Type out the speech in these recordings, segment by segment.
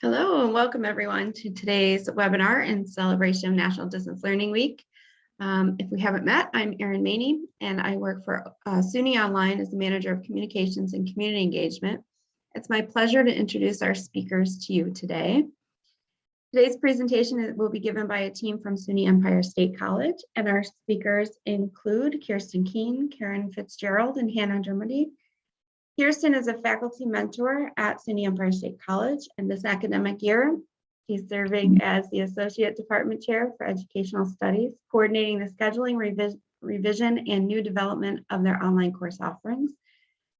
Hello and welcome everyone to today's webinar in celebration of National Distance Learning Week. If we haven't met, I'm Erin Maney and I work for SUNY Online as the Manager of Communications and Community Engagement. It's my pleasure to introduce our speakers to you today. Today's presentation will be given by a team from SUNY Empire State College, and our speakers include Kjrsten, Keane, Karin, FitzGerald, and Hannah Dermody. Kjrsten is a faculty mentor at SUNY Empire State College, and this academic year, he's serving as the Associate Department Chair for Educational Studies, coordinating the scheduling, revision, and new development of their online course offerings.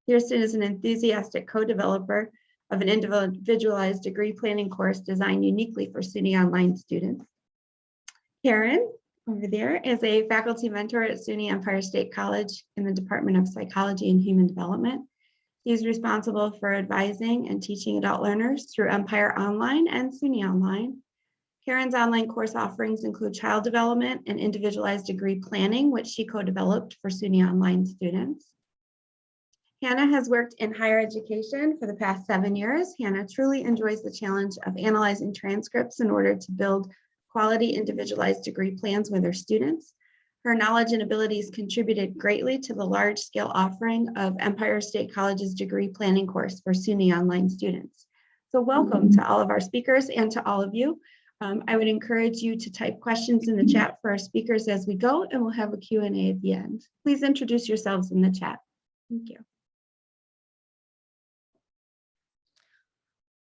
Kjrsten is an enthusiastic co-developer of an individualized degree planning course designed uniquely for SUNY Online students. Karin, over there, is a faculty mentor at SUNY Empire State College in the Department of Psychology and Human Development. He's responsible for advising and teaching adult learners through Empire Online and SUNY Online. Karin's online course offerings include child development and individualized degree planning, which she co-developed for SUNY Online students. Hannah has worked in higher education for the past 7 years. Hannah truly enjoys the challenge of analyzing transcripts in order to build quality individualized degree plans with her students. Her knowledge and abilities contributed greatly to the large-scale offering of Empire State College's degree planning course for SUNY Online students. So welcome to all of our speakers and to all of you. I would encourage you to type questions in the chat for our speakers as we go, and we'll have a Q&A at the end. Please introduce yourselves in the chat. Thank you.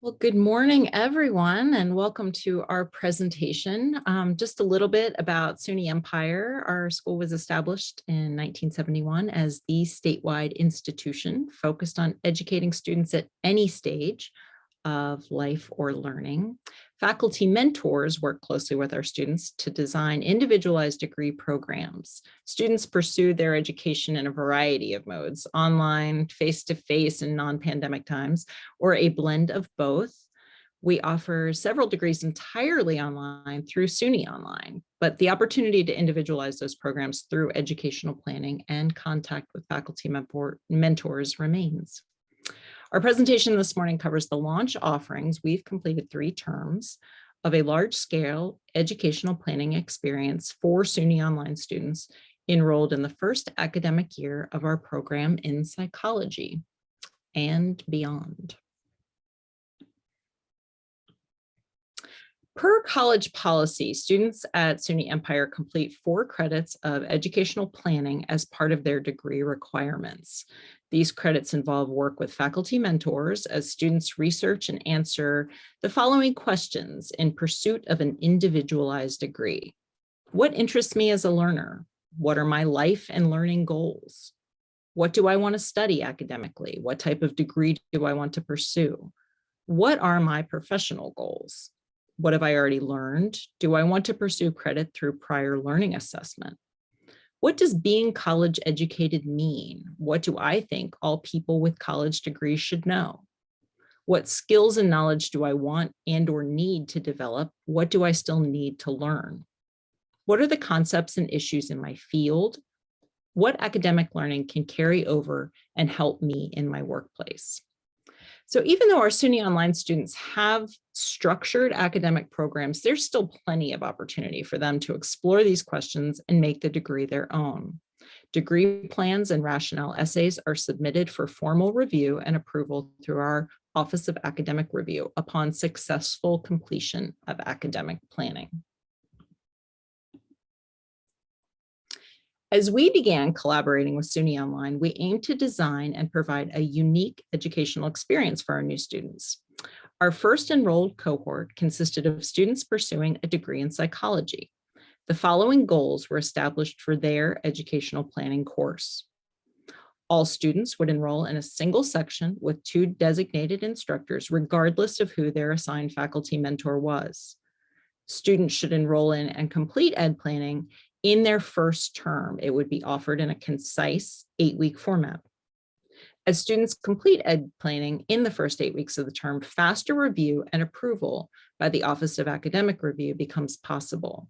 Well, good morning, everyone, and welcome to our presentation. Just a little bit about SUNY Empire. Our school was established in 1971 as the statewide institution focused on educating students at any stage of life or learning. Faculty mentors work closely with our students to design individualized degree programs. Students pursue their education in a variety of modes: online, face-to-face, in non-pandemic times, or a blend of both. We offer several degrees entirely online through SUNY Online, but the opportunity to individualize those programs through educational planning and contact with faculty mentors remains. Our presentation this morning covers the launch offerings. We've completed 3 terms of a large-scale educational planning experience for SUNY Online students enrolled in the first academic year of our program in psychology and beyond. Per college policy, students at SUNY Empire complete 4 credits of educational planning as part of their degree requirements. These credits involve work with faculty mentors as students research and answer the following questions in pursuit of an individualized degree. What interests me as a learner? What are my life and learning goals? What do I want to study academically? What type of degree do I want to pursue? What are my professional goals? What have I already learned? Do I want to pursue credit through prior learning assessment? What does being college educated mean? What do I think all people with college degrees should know? What skills and knowledge do I want and or need to develop? What do I still need to learn? What are the concepts and issues in my field? What academic learning can carry over and help me in my workplace? So even though our SUNY Online students have structured academic programs, there's still plenty of opportunity for them to explore these questions and make the degree their own. Degree plans and rationale essays are submitted for formal review and approval through our Office of Academic Review upon successful completion of academic planning. As we began collaborating with SUNY Online, we aimed to design and provide a unique educational experience for our new students. Our first enrolled cohort consisted of students pursuing a degree in psychology. The following goals were established for their educational planning course. All students would enroll in a single section with 2 designated instructors, regardless of who their assigned faculty mentor was. Students should enroll in and complete ed planning in their first term. It would be offered in a concise 8-week format. As students complete ed planning in the first 8 weeks of the term, faster review and approval by the Office of Academic Review becomes possible.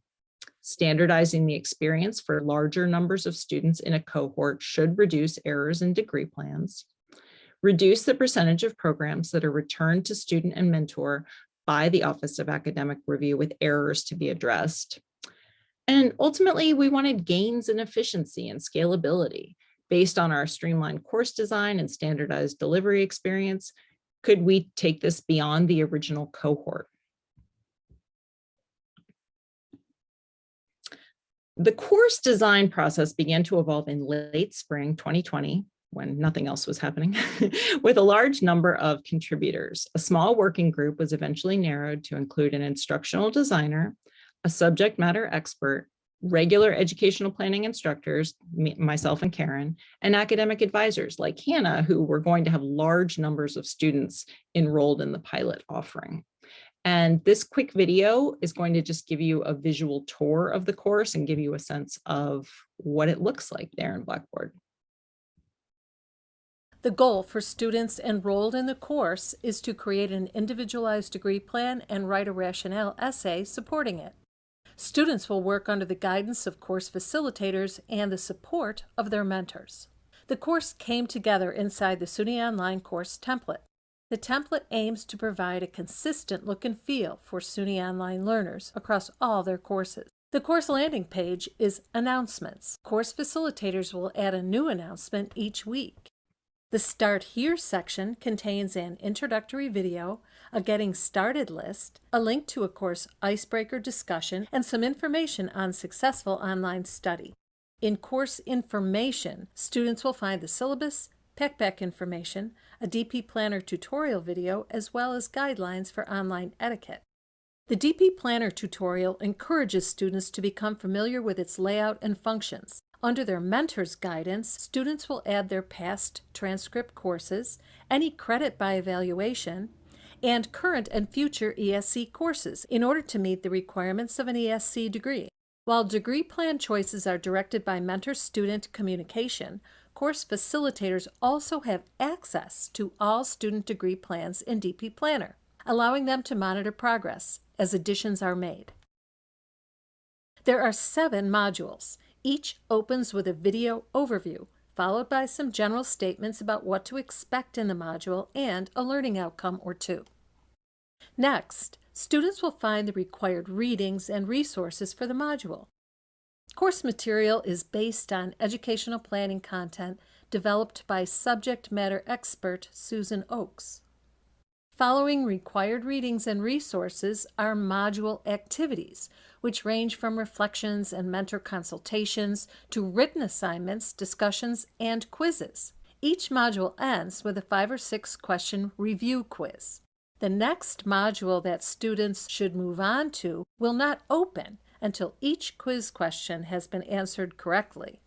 Standardizing the experience for larger numbers of students in a cohort should reduce errors in degree plans, reduce the percentage of programs that are returned to student and mentor by the Office of Academic Review with errors to be addressed. And ultimately, we wanted gains in efficiency and scalability. Based on our streamlined course design and standardized delivery experience, could we take this beyond the original cohort? The course design process began to evolve in late spring 2020, when nothing else was happening, with a large number of contributors. A small working group was eventually narrowed to include an instructional designer, a subject matter expert, regular educational planning instructors, myself and Karin, and academic advisors like Hannah, who were going to have large numbers of students enrolled in the pilot offering. And this quick video is going to just give you a visual tour of the course and give you a sense of what it looks like there in Blackboard. The goal for students enrolled in the course is to create an individualized degree plan and write a rationale essay supporting it. Students will work under the guidance of course facilitators and the support of their mentors. The course came together inside the SUNY Online course template. The template aims to provide a consistent look and feel for SUNY Online learners across all their courses. The course landing page is Announcements. Course facilitators will add a new announcement each week. The Start Here section contains an introductory video, a Getting Started list, a link to a course icebreaker discussion, and some information on successful online study. In Course Information, students will find the syllabus, PACBAC information, a DP Planner tutorial video, as well as guidelines for online etiquette. The DP Planner tutorial encourages students to become familiar with its layout and functions. Under their mentor's guidance, students will add their past transcript courses, any credit by evaluation, and current and future ESC courses in order to meet the requirements of an ESC degree. While degree plan choices are directed by mentor-student communication, course facilitators also have access to all student degree plans in DP Planner, allowing them to monitor progress as additions are made. There are 7 modules. Each opens with a video overview, followed by some general statements about what to expect in the module and a learning outcome or two. Next, students will find the required readings and resources for the module. Course material is based on educational planning content developed by subject matter expert Susan Oakes. Following required readings and resources are module activities, which range from reflections and mentor consultations to written assignments, discussions, and quizzes. Each module ends with a 5 or 6 question review quiz. The next module that students should move on to will not open until each quiz question has been answered correctly.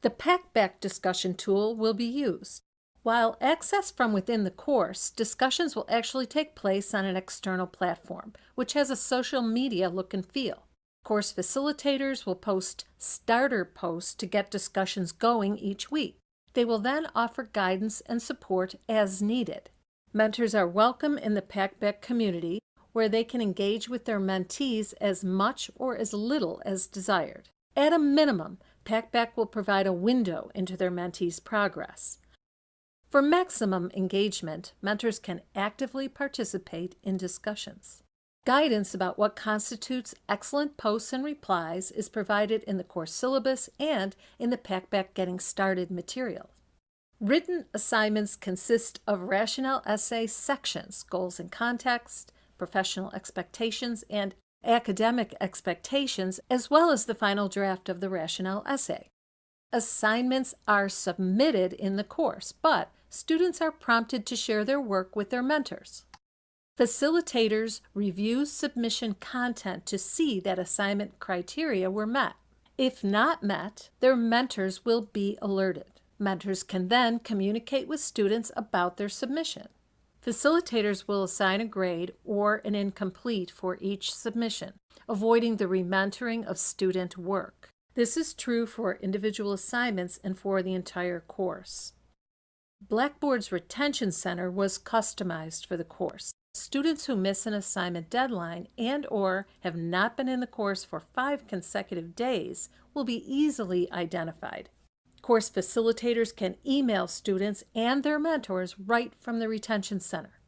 The PACBAC discussion tool will be used. While accessed from within the course, discussions will actually take place on an external platform, which has a social media look and feel. Course facilitators will post starter posts to get discussions going each week. They will then offer guidance and support as needed. Mentors are welcome in the PACBAC community, where they can engage with their mentees as much or as little as desired. At a minimum, PACBAC will provide a window into their mentees' progress. For maximum engagement, mentors can actively participate in discussions. Guidance about what constitutes excellent posts and replies is provided in the course syllabus and in the PACBAC Getting Started material. Written assignments consist of rationale essay sections, goals and context, professional expectations, and academic expectations, as well as the final draft of the rationale essay. Assignments are submitted in the course, but students are prompted to share their work with their mentors. Facilitators review submission content to see that assignment criteria were met. If not met, their mentors will be alerted. Mentors can then communicate with students about their submission. Facilitators will assign a grade or an incomplete for each submission, avoiding the rementoring of student work. This is true for individual assignments and for the entire course. Blackboard's Retention Center was customized for the course. Students who miss an assignment deadline and/or have not been in the course for 5 consecutive days will be easily identified. Course facilitators can email students and their mentors right from the Retention Center.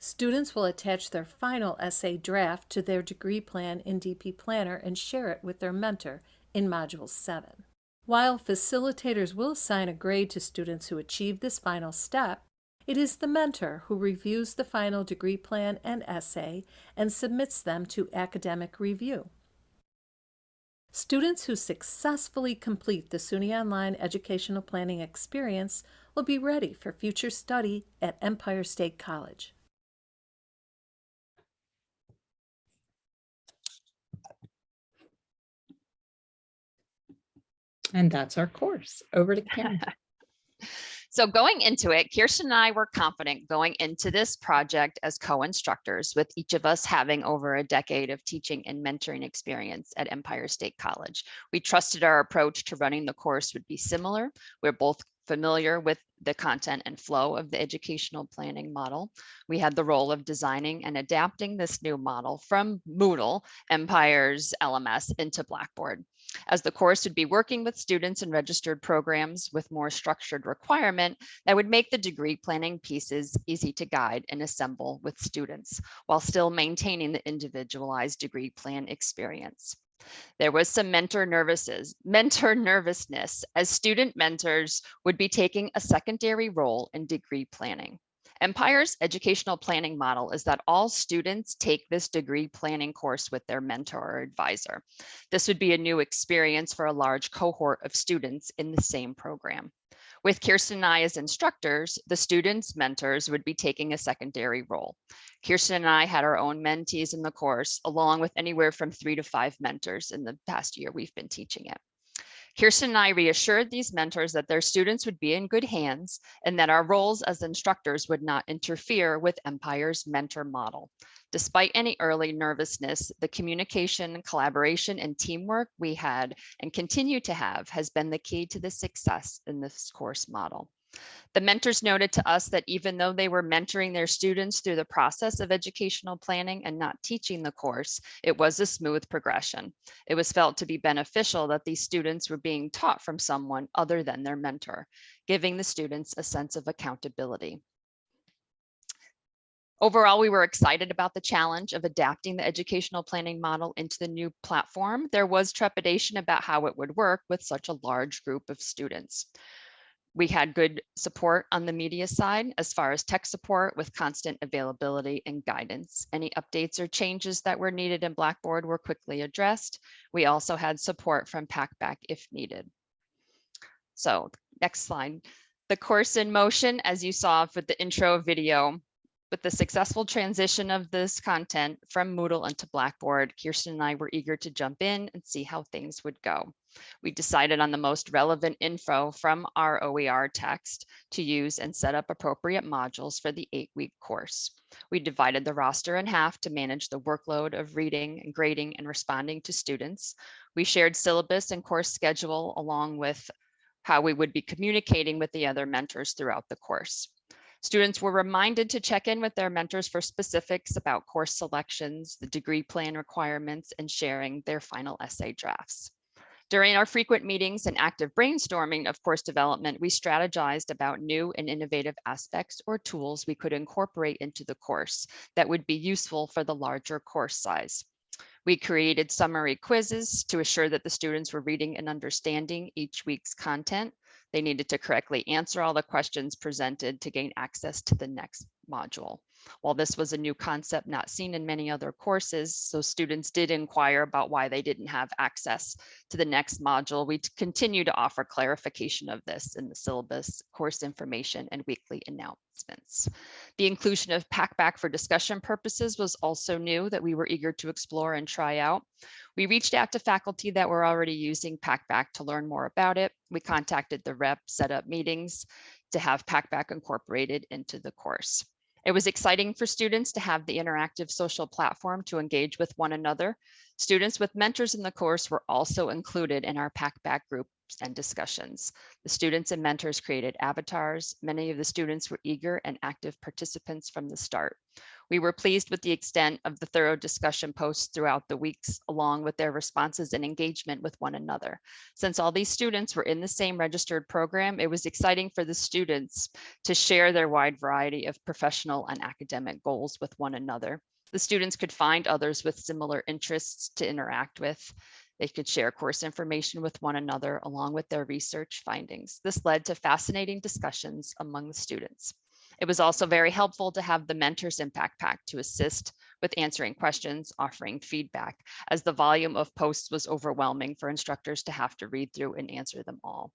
Students will attach their final essay draft to their degree plan in DP Planner and share it with their mentor in Module 7. While facilitators will assign a grade to students who achieve this final step, it is the mentor who reviews the final degree plan and essay and submits them to academic review. Students who successfully complete the SUNY Online educational planning experience will be ready for future study at Empire State College. And that's our course. Over to Karen. So going into it, Kjrsten and I were confident going into this project as co-instructors, with each of us having over a decade of teaching and mentoring experience at Empire State College. We trusted our approach to running the course would be similar. We're both familiar with the content and flow of the educational planning model. We had the role of designing and adapting this new model from Moodle, Empire's LMS, into Blackboard. As the course would be working with students in registered programs with more structured requirement, that would make the degree planning pieces easy to guide and assemble with students, while still maintaining the individualized degree plan experience. There was some mentor nervousness as student mentors would be taking a secondary role in degree planning. Empire's educational planning model is that all students take this degree planning course with their mentor or advisor. This would be a new experience for a large cohort of students in the same program. With Kjrsten and I as instructors, the students' mentors would be taking a secondary role. Kjrsten and I had our own mentees in the course, along with anywhere from 3 to 5 mentors in the past year we've been teaching it. Kjrsten and I reassured these mentors that their students would be in good hands and that our roles as instructors would not interfere with Empire's mentor model. Despite any early nervousness, the communication, collaboration, and teamwork we had and continue to have has been the key to the success in this course model. The mentors noted to us that even though they were mentoring their students through the process of educational planning and not teaching the course, it was a smooth progression. It was felt to be beneficial that these students were being taught from someone other than their mentor, giving the students a sense of accountability. Overall, we were excited about the challenge of adapting the educational planning model into the new platform. There was trepidation about how it would work with such a large group of students. We had good support on the media side as far as tech support with constant availability and guidance. Any updates or changes that were needed in Blackboard were quickly addressed. We also had support from Packback if needed. So next slide. The course in motion, as you saw with the intro video, with the successful transition of this content from Moodle into Blackboard, Kjrsten and I were eager to jump in and see how things would go. We decided on the most relevant info from our OER text to use and set up appropriate modules for the 8-week course. We divided the roster in half to manage the workload of reading and grading and responding to students. We shared syllabus and course schedule along with how we would be communicating with the other mentors throughout the course. Students were reminded to check in with their mentors for specifics about course selections, the degree plan requirements, and sharing their final essay drafts. During our frequent meetings and active brainstorming of course development, we strategized about new and innovative aspects or tools we could incorporate into the course that would be useful for the larger course size. We created summary quizzes to assure that the students were reading and understanding each week's content. They needed to correctly answer all the questions presented to gain access to the next module. While this was a new concept not seen in many other courses, so students did inquire about why they didn't have access to the next module, we continue to offer clarification of this in the syllabus, course information, and weekly announcements. The inclusion of Packback for discussion purposes was also new that we were eager to explore and try out. We reached out to faculty that were already using Packback to learn more about it. We contacted the rep, set up meetings to have Packback incorporated into the course. It was exciting for students to have the interactive social platform to engage with one another. Students with mentors in the course were also included in our Packback groups and discussions. The students and mentors created avatars. Many of the students were eager and active participants from the start. We were pleased with the extent of the thorough discussion posts throughout the weeks, along with their responses and engagement with one another. Since all these students were in the same registered program, it was exciting for the students to share their wide variety of professional and academic goals with one another. The students could find others with similar interests to interact with. They could share course information with one another along with their research findings. This led to fascinating discussions among the students. It was also very helpful to have the Mentors Impact Pack to assist with answering questions, offering feedback, as the volume of posts was overwhelming for instructors to have to read through and answer them all.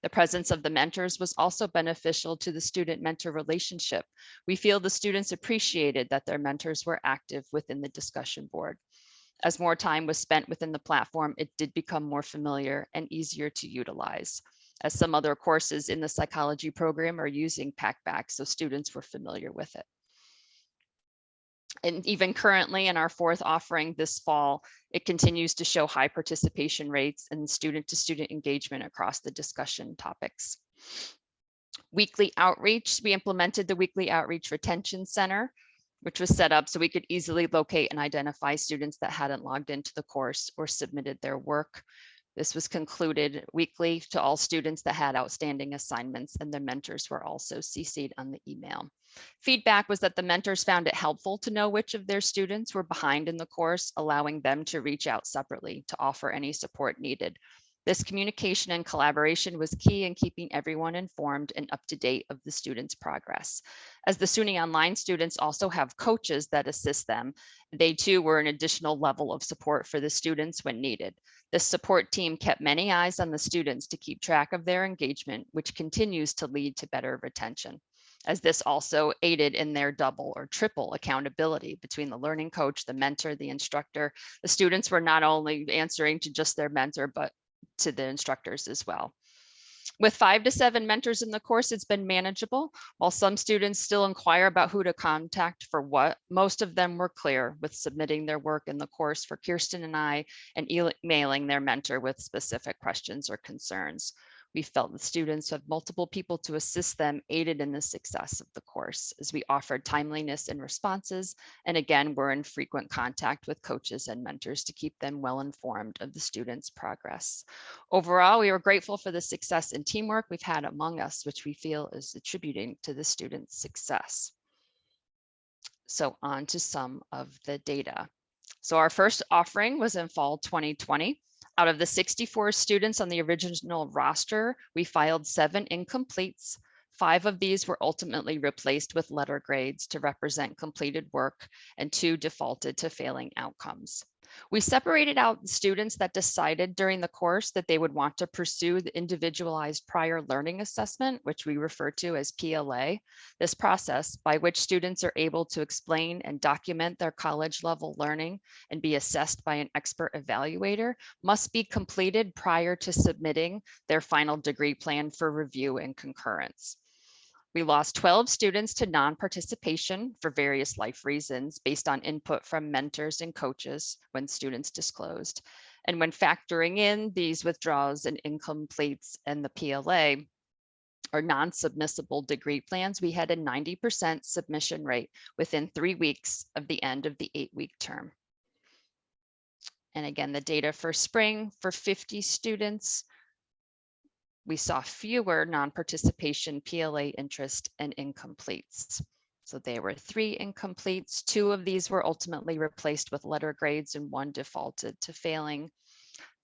The presence of the mentors was also beneficial to the student-mentor relationship. We feel the students appreciated that their mentors were active within the discussion board. As more time was spent within the platform, it did become more familiar and easier to utilize, as some other courses in the psychology program are using PackBack, so students were familiar with it. And even currently in our fourth offering this fall, it continues to show high participation rates and student-to-student engagement across the discussion topics. Weekly outreach, we implemented the Weekly Outreach Retention Center, which was set up so we could easily locate and identify students that hadn't logged into the course or submitted their work. This was concluded weekly to all students that had outstanding assignments, and their mentors were also CC'd on the email. Feedback was that the mentors found it helpful to know which of their students were behind in the course, allowing them to reach out separately to offer any support needed. This communication and collaboration was key in keeping everyone informed and up to date of the students' progress. As the SUNY Online students also have coaches that assist them, they too were an additional level of support for the students when needed. This support team kept many eyes on the students to keep track of their engagement, which continues to lead to better retention, as this also aided in their double or triple accountability between the learning coach, the mentor, the instructor. The students were not only answering to just their mentor, but to the instructors as well. With 5 to 7 mentors in the course, it's been manageable. While some students still inquire about who to contact for what, most of them were clear with submitting their work in the course for Kjrsten and I and emailing their mentor with specific questions or concerns. We felt the students have multiple people to assist them, aided in the success of the course, as we offered timeliness in responses. And again, we're in frequent contact with coaches and mentors to keep them well informed of the students' progress. Overall, we were grateful for the success and teamwork we've had among us, which we feel is attributing to the students' success. So on to some of the data. So our first offering was in fall 2020. Out of the 64 students on the original roster, we filed 7 incompletes. 5 of these were ultimately replaced with letter grades to represent completed work, and 2 defaulted to failing outcomes. We separated out the students that decided during the course that they would want to pursue the individualized prior learning assessment, which we refer to as PLA. This process, by which students are able to explain and document their college level learning and be assessed by an expert evaluator, must be completed prior to submitting their final degree plan for review and concurrence. We lost 12 students to non-participation for various life reasons based on input from mentors and coaches when students disclosed. And when factoring in these withdrawals and incompletes and the PLA, or non-submissible degree plans, we had a 90% submission rate within 3 weeks of the end of the 8-week term. And again, the data for spring for 50 students, we saw fewer non-participation, PLA interest, and incompletes. So there were 3 incompletes. 2 of these were ultimately replaced with letter grades and 1 defaulted to failing.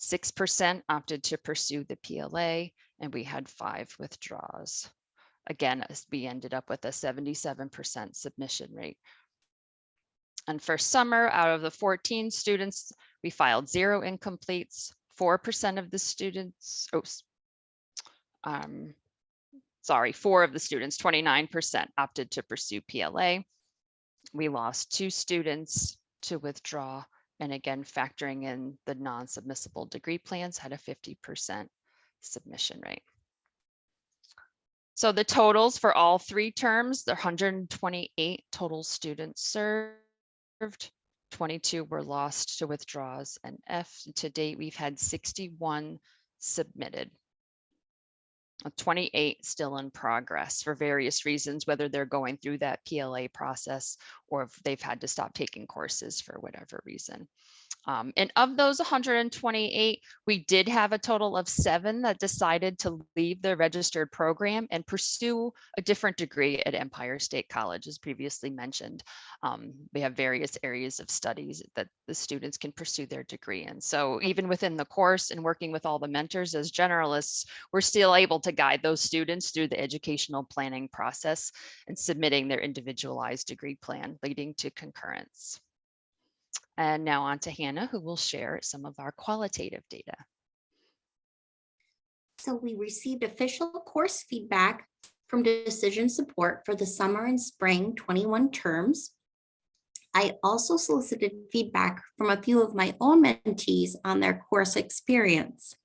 6% opted to pursue the PLA, and we had 5 withdrawals. Again, we ended up with a 77% submission rate. And for summer, out of the 14 students, we filed 0 incompletes. 4% of the students, 4 of the students, 29% opted to pursue PLA. We lost 2 students to withdraw. And again, factoring in the non-submissible degree plans, had a 50% submission rate. So the totals for all 3 terms, there are 128 total students served. 22 were lost to withdrawals, and to date, we've had 61 submitted. 28 still in progress for various reasons, whether they're going through that PLA process or if they've had to stop taking courses for whatever reason. And of those 128, we did have a total of 7 that decided to leave their registered program and pursue a different degree at Empire State College, as previously mentioned. We have various areas of studies that the students can pursue their degree in. So even within the course and working with all the mentors as generalists, we're still able to guide those students through the educational planning process and submitting their individualized degree plan, leading to concurrence. And now on to Hannah, who will share some of our qualitative data. So we received official course feedback from decision support for the summer and spring 21 terms. I also solicited feedback from a few of my own mentees on their course experience.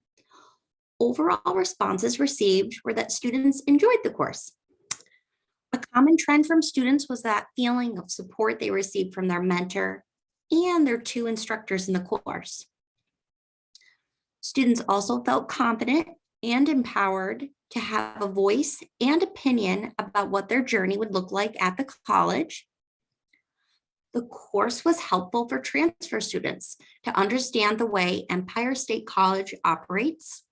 Overall responses received were that students enjoyed the course. A common trend from students was that feeling of support they received from their mentor and their 2 instructors in the course. Students also felt confident and empowered to have a voice and opinion about what their journey would look like at the college. The course was helpful for transfer students to understand the way Empire State College operates.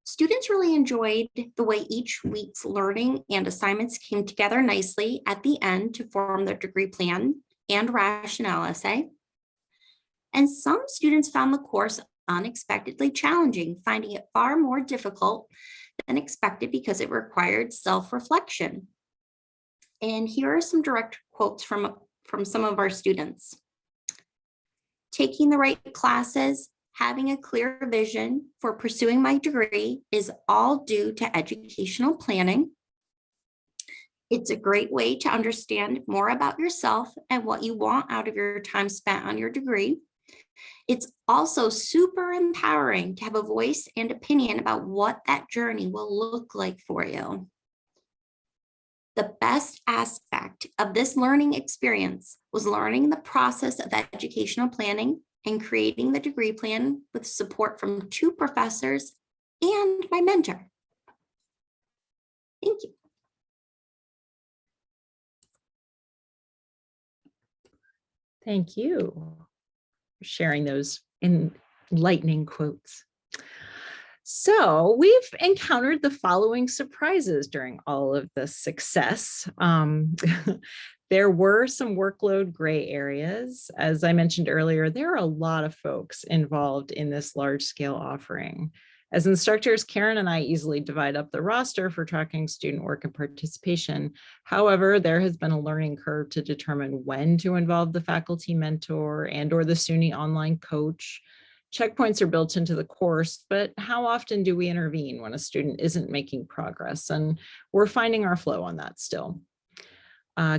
Students really enjoyed the way each week's learning and assignments came together nicely at the end to form their degree plan and rationale essay. And some students found the course unexpectedly challenging, finding it far more difficult than expected because it required self-reflection. And here are some direct quotes from some of our students. Taking the right classes, having a clear vision for pursuing my degree is all due to educational planning. It's a great way to understand more about yourself and what you want out of your time spent on your degree. It's also super empowering to have a voice and opinion about what that journey will look like for you. The best aspect of this learning experience was learning the process of educational planning and creating the degree plan with support from 2 professors and my mentor. Thank you. Thank you for sharing those enlightening quotes. So we've encountered the following surprises during all of this success. There were some workload gray areas. As I mentioned earlier, there are a lot of folks involved in this large scale offering. As instructors, Karin and I easily divide up the roster for tracking student work and participation. However, there has been a learning curve to determine when to involve the faculty mentor and/or the SUNY Online coach. Checkpoints are built into the course, but how often do we intervene when a student isn't making progress? And we're finding our flow on that still.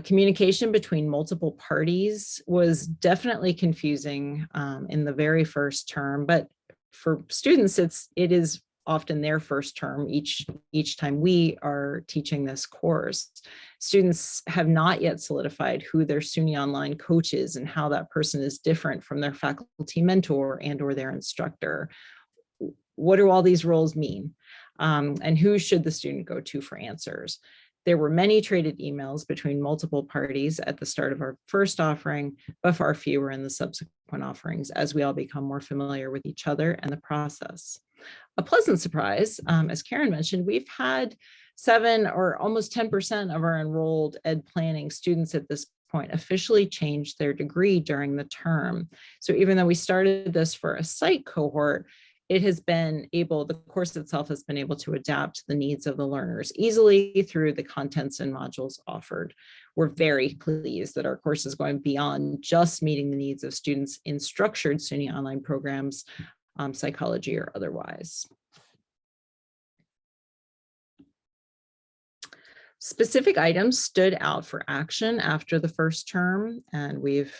Communication between multiple parties was definitely confusing in the very first term, but for students, it is often their first term each time we are teaching this course. Students have not yet solidified who their SUNY Online coach is and how that person is different from their faculty mentor and or their instructor. What do all these roles mean? And who should the student go to for answers? There were many traded emails between multiple parties at the start of our first offering, but far fewer in the subsequent offerings as we all become more familiar with each other and the process. A pleasant surprise, as Karin mentioned, we've had 7 or almost 10% of our enrolled ed planning students at this point officially change their degree during the term. So even though we started this for a site cohort, it has been able, the course itself has been able to adapt to the needs of the learners easily through the contents and modules offered. We're very pleased that our course is going beyond just meeting the needs of students in structured SUNY Online programs, psychology or otherwise. Specific items stood out for action after the first term, and we've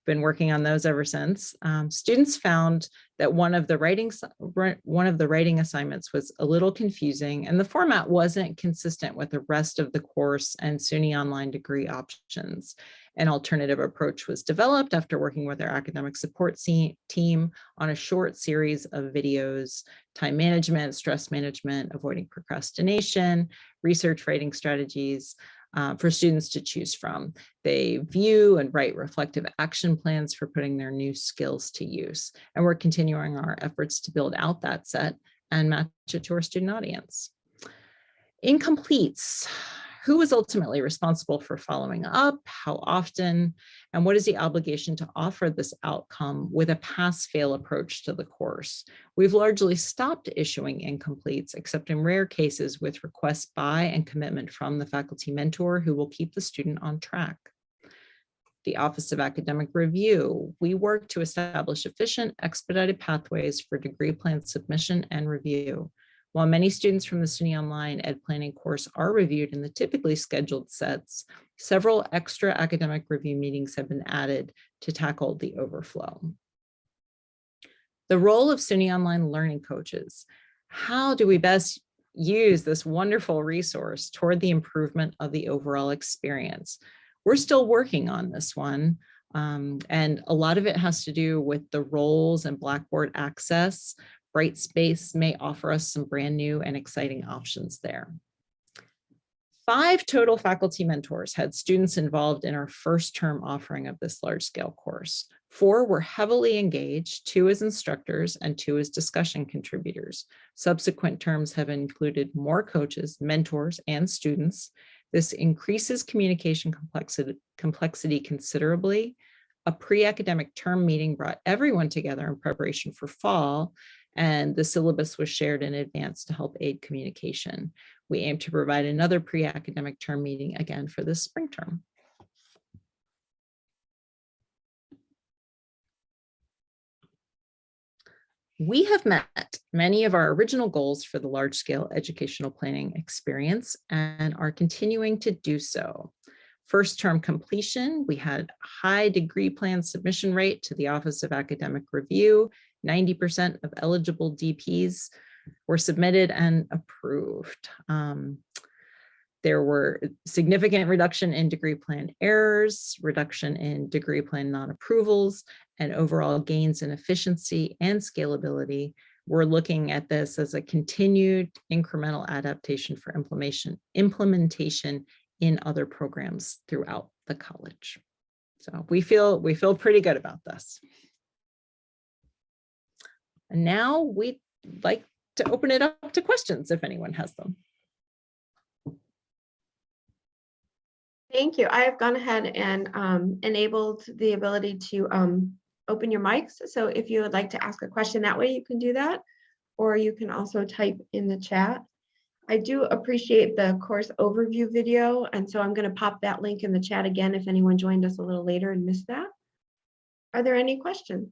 Been working on those ever since. Students found that one of the writing assignments was a little confusing, and the format wasn't consistent with the rest of the course and SUNY Online degree options. An alternative approach was developed after working with our academic support team on a short series of videos: time management, stress management, avoiding procrastination, research writing strategies, for students to choose from. They view and write reflective action plans for putting their new skills to use. And we're continuing our efforts to build out that set and match it to our student audience. Incompletes. Who is ultimately responsible for following up, how often, and what is the obligation to offer this outcome with a pass-fail approach to the course? We've largely stopped issuing incompletes, except in rare cases with requests by and commitment from the faculty mentor who will keep the student on track. The Office of Academic Review. We work to establish efficient, expedited pathways for degree plan submission and review. While many students from the SUNY Online Ed Planning course are reviewed in the typically scheduled sets, several extra academic review meetings have been added to tackle the overflow. The role of SUNY Online learning coaches. How do we best use this wonderful resource toward the improvement of the overall experience? We're still working on this one, and a lot of it has to do with the roles and Blackboard access. Brightspace may offer us some brand new and exciting options there. 5 total faculty mentors had students involved in our first term offering of this large scale course. 4 were heavily engaged, 2 as instructors and 2 as discussion contributors. Subsequent terms have included more coaches, mentors, and students. This increases communication complexity considerably. A pre-academic term meeting brought everyone together in preparation for fall, and the syllabus was shared in advance to help aid communication. We aim to provide another pre-academic term meeting again for this spring term. We have met many of our original goals for the large-scale educational planning experience and are continuing to do so. First term completion, we had a high degree plan submission rate to the Office of Academic Review. 90% of eligible DPs were submitted and approved. There were significant reduction in degree plan errors, reduction in degree plan non-approvals, and overall gains in efficiency and scalability. We're looking at this as a continued incremental adaptation for implementation in other programs throughout the college. So we feel pretty good about this. And now we'd like to open it up to questions if anyone has them. Thank you. I have gone ahead and enabled the ability to open your mics. So if you would like to ask a question that way, you can do that, or you can also type in the chat. I do appreciate the course overview video, and so I'm going to pop that link in the chat again if anyone joined us a little later and missed that. Are there any questions?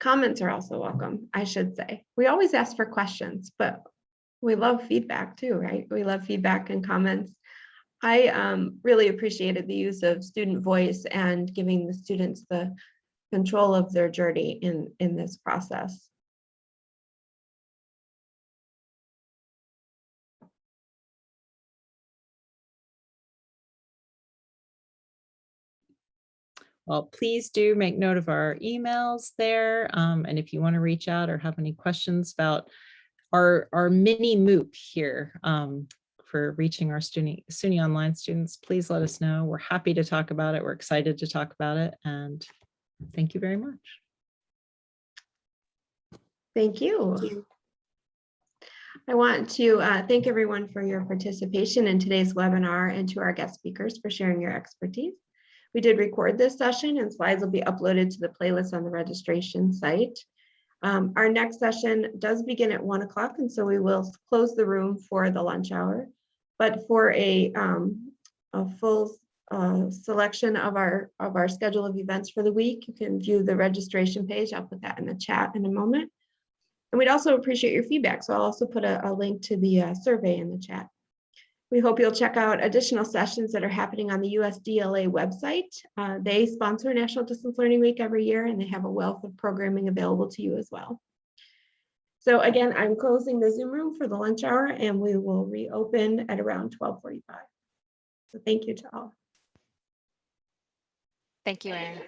Comments are also welcome, I should say. We always ask for questions, but we love feedback too, right? We love feedback and comments. I really appreciated the use of student voice and giving the students the control of their journey in this process. Well, please do make note of our emails there. And if you want to reach out or have any questions about our mini MOOC here for reaching our SUNY Online students, please let us know. We're happy to talk about it. We're excited to talk about it. And thank you very much. Thank you. I want to thank everyone for your participation in today's webinar and to our guest speakers for sharing your expertise. We did record this session and slides will be uploaded to the playlist on the registration site. Our next session does begin at 1 o'clock, and so we will close the room for the lunch hour. But for a full selection of our schedule of events for the week, you can view the registration page. I'll put that in the chat in a moment. And we'd also appreciate your feedback. So I'll also put a link to the survey in the chat. We hope you'll check out additional sessions that are happening on the USDLA website. They sponsor National Distance Learning Week every year, and they have a wealth of programming available to you as well. So again, I'm closing the Zoom room for the lunch hour, and we will reopen at around 12:45. So thank you to all. Thank you, Erin.